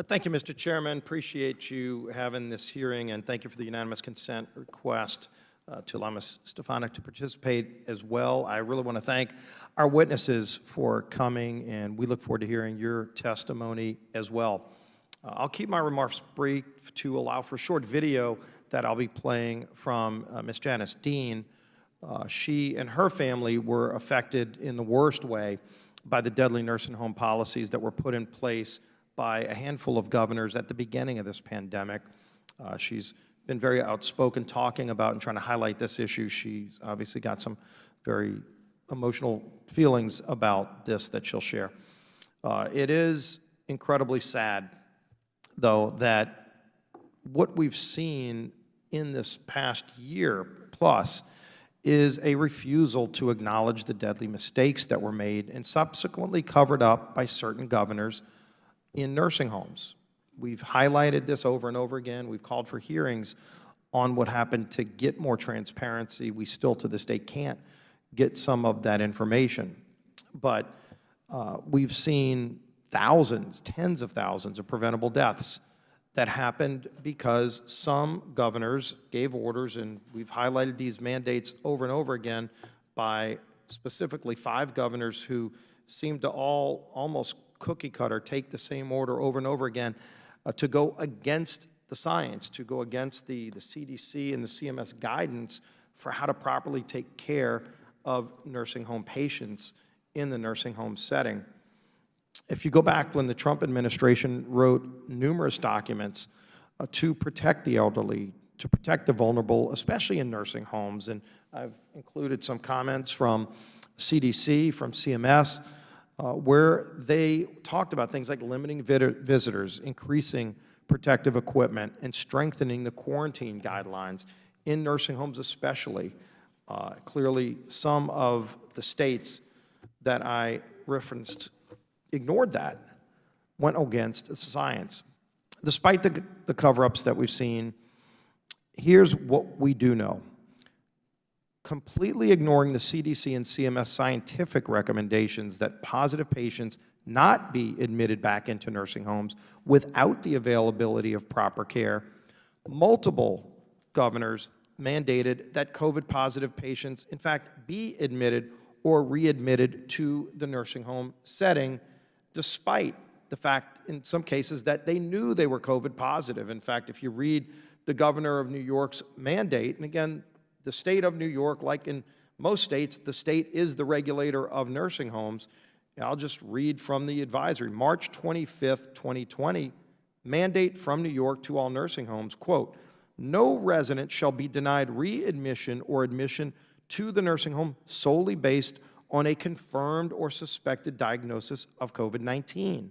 Thank you, Mr. Chairman. Appreciate you having this hearing, and thank you for the unanimous consent request to allow Ms. Stefanik to participate as well. I really want to thank our witnesses for coming, and we look forward to hearing your testimony as well. I'll keep my remarks brief to allow for a short video that I'll be playing from Ms. Janice Dean. She and her family were affected in the worst way by the deadly nursing home policies that were put in place by a handful of governors at the beginning of this pandemic. She's been very outspoken talking about and trying to highlight this issue. She's obviously got some very emotional feelings about this that she'll share. It is incredibly sad, though, that what we've seen in this past year plus is a refusal to acknowledge the deadly mistakes that were made and subsequently covered up by certain governors in nursing homes. We've highlighted this over and over again. We've called for hearings on what happened to get more transparency. We still, to this day, can't get some of that information. But we've seen thousands, tens of thousands of preventable deaths that happened because some governors gave orders, and we've highlighted these mandates over and over again by specifically 5 governors who seemed to all almost cookie cutter take the same order over and over again to go against the science, to go against the CDC and the CMS guidance for how to properly take care of nursing home patients in the nursing home setting. If you go back when the Trump administration wrote numerous documents to protect the elderly, to protect the vulnerable, especially in nursing homes, and I've included some comments from CDC, from CMS, where they talked about things like limiting visitors, increasing protective equipment, and strengthening the quarantine guidelines in nursing homes especially. Clearly, some of the states that I referenced ignored that, went against the science. Despite the cover-ups that we've seen, here's what we do know. Completely ignoring the CDC and CMS scientific recommendations that positive patients not be admitted back into nursing homes without the availability of proper care, multiple governors mandated that COVID-positive patients, in fact, be admitted or readmitted to the nursing home setting, despite the fact, in some cases, that they knew they were COVID positive. In fact, if you read the governor of New York's mandate, and again, the state of New York, like in most states, the state is the regulator of nursing homes. I'll just read from the advisory. March 25th, 2020, mandate from New York to all nursing homes, quote, no resident shall be denied readmission or admission to the nursing home solely based on a confirmed or suspected diagnosis of COVID-19.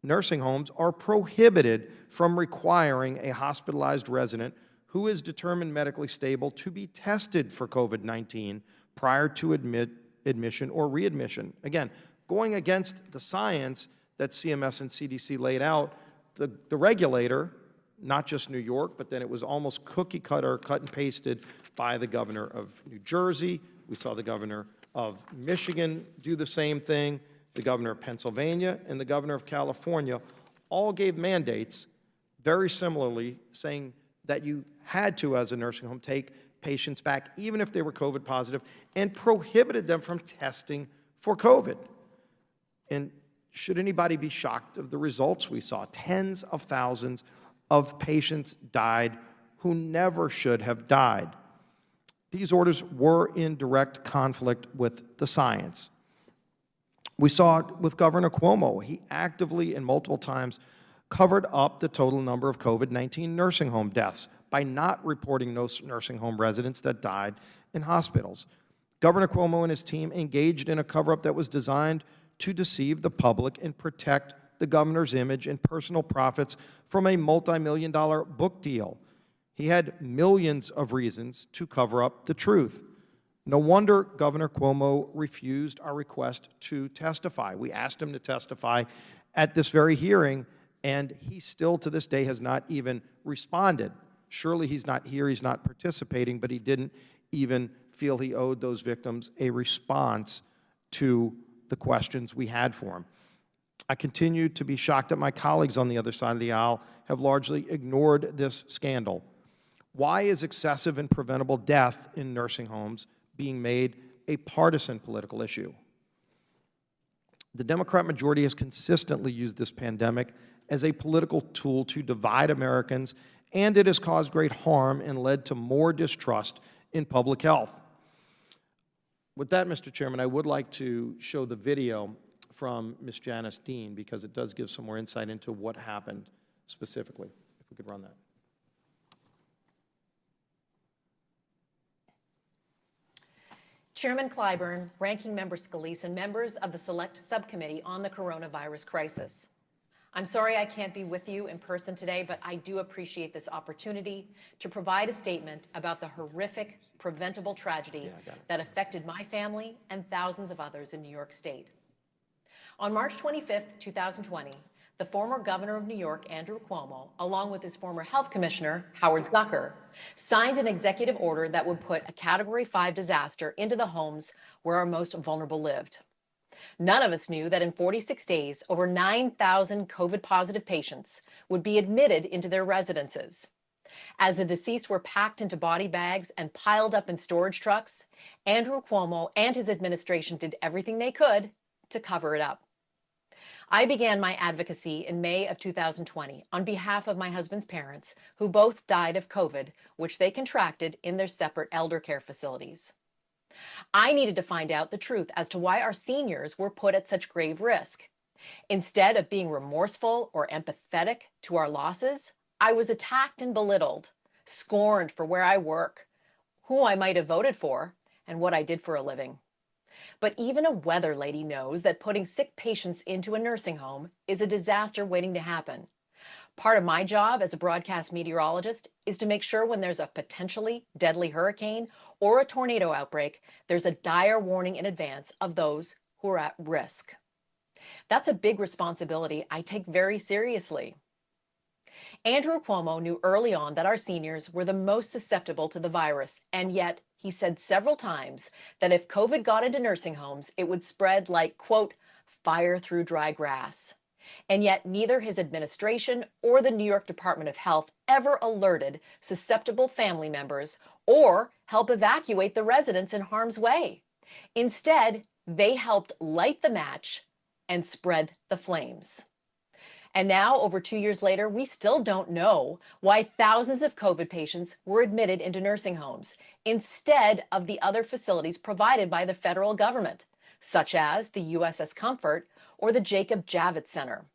Nursing homes are prohibited from requiring a hospitalized resident who is determined medically stable to be tested for COVID-19 prior to admission or readmission. Again, going against the science that CMS and CDC laid out, the regulator, not just New York, but then it was almost cookie cutter, cut and pasted by the governor of New Jersey. We saw the governor of Michigan do the same thing. The governor of Pennsylvania and the governor of California all gave mandates very similarly saying that you had to, as a nursing home, take patients back, even if they were COVID positive, and prohibited them from testing for COVID. And should anybody be shocked of the results we saw? Tens of thousands of patients died who never should have died. These orders were in direct conflict with the science. We saw it with Governor Cuomo. He actively and multiple times covered up the total number of COVID-19 nursing home deaths by not reporting nursing home residents that died in hospitals. Governor Cuomo and his team engaged in a cover-up that was designed to deceive the public and protect the governor's image and personal profits from a multi-million-dollar book deal. He had millions of reasons to cover up the truth. No wonder Governor Cuomo refused our request to testify. We asked him to testify at this very hearing, and he still to this day has not even responded. Surely he's not here, he's not participating, but he didn't even feel he owed those victims a response to the questions we had for him. I continue to be shocked that my colleagues on the other side of the aisle have largely ignored this scandal. Why is excessive and preventable death in nursing homes being made a partisan political issue? The Democrat majority has consistently used this pandemic as a political tool to divide Americans, and it has caused great harm and led to more distrust in public health. With that, Mr. Chairman, I would like to show the video from Ms. Janice Dean, because it does give some more insight into what happened specifically. If we could run that. Chairman Clyburn, Ranking Member Scalise, and members of the Select Subcommittee on the Coronavirus Crisis. I'm sorry I can't be with you in person today, but I do appreciate this opportunity to provide a statement about the horrific, preventable tragedy that affected my family and thousands of others in New York State. On March 25th, 2020, the former governor of New York, Andrew Cuomo, along with his former health commissioner, Howard Zucker, signed an executive order that would put a Category 5 disaster into the homes where our most vulnerable lived. None of us knew that in 46 days, over 9,000 COVID-positive patients would be admitted into their residences. As the deceased were packed into body bags and piled up in storage trucks, Andrew Cuomo and his administration did everything they could to cover it up. I began my advocacy in May of 2020 on behalf of my husband's parents, who both died of COVID, which they contracted in their separate elder care facilities. I needed to find out the truth as to why our seniors were put at such grave risk. Instead of being remorseful or empathetic to our losses, I was attacked and belittled, scorned for where I work, who I might have voted for, and what I did for a living. But even a weather lady knows that putting sick patients into a nursing home is a disaster waiting to happen. Part of my job as a broadcast meteorologist is to make sure when there's a potentially deadly hurricane or a tornado outbreak, there's a dire warning in advance of those who are at risk. That's a big responsibility I take very seriously. Andrew Cuomo knew early on that our seniors were the most susceptible to the virus, and yet he said several times that if COVID got into nursing homes, it would spread like, quote, fire through dry grass. And yet neither his administration or the New York Department of Health ever alerted susceptible family members or help evacuate the residents in harm's way. Instead, they helped light the match and spread the flames. And now, over 2 years later, we still don't know why thousands of COVID patients were admitted into nursing homes instead of the other facilities provided by the federal government, such as the USS Comfort or the Jacob Javits Center.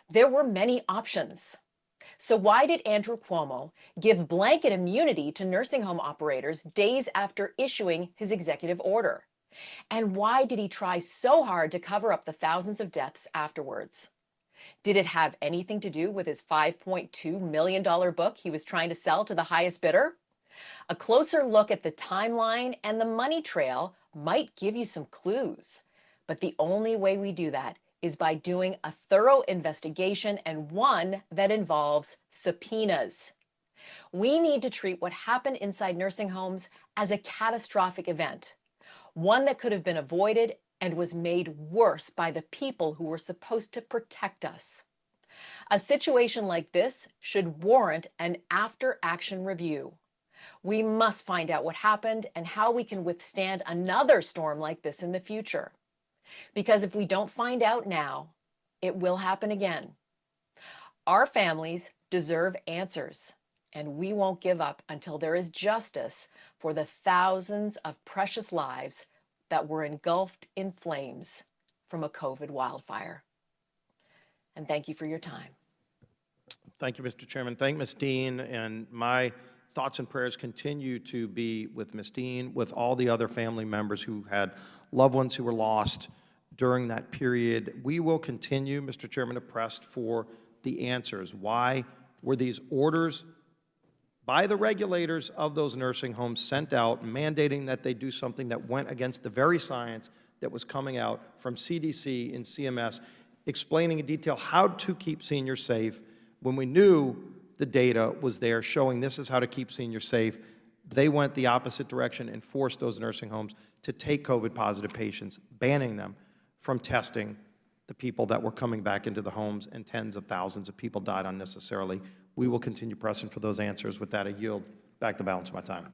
There were many options. So why did Andrew Cuomo give blanket immunity to nursing home operators days after issuing his executive order? And why did he try so hard to cover up the thousands of deaths afterwards? Did it have anything to do with his $5.2 million book he was trying to sell to the highest bidder? A closer look at the timeline and the money trail might give you some clues. But the only way we do that is by doing a thorough investigation, and one that involves subpoenas. We need to treat what happened inside nursing homes as a catastrophic event, one that could have been avoided and was made worse by the people who were supposed to protect us. A situation like this should warrant an after-action review. We must find out what happened and how we can withstand another storm like this in the future. Because if we don't find out now, it will happen again. Our families deserve answers, and we won't give up until there is justice for the thousands of precious lives that were engulfed in flames from a COVID wildfire. And thank you for your time. Thank you, Mr. Chairman. Thank Ms. Dean, and my thoughts and prayers continue to be with Ms. Dean, with all the other family members who had loved ones who were lost during that period. We will continue, Mr. Chairman, to press for the answers. Why were these orders by the regulators of those nursing homes sent out, mandating that they do something that went against the very science that was coming out from CDC and CMS, explaining in detail how to keep seniors safe when we knew the data was there showing this is how to keep seniors safe? They went the opposite direction and forced those nursing homes to take COVID-positive patients, banning them from testing the people that were coming back into the homes, and tens of thousands of people died unnecessarily. We will continue pressing for those answers. With that, I yield back the balance of my time.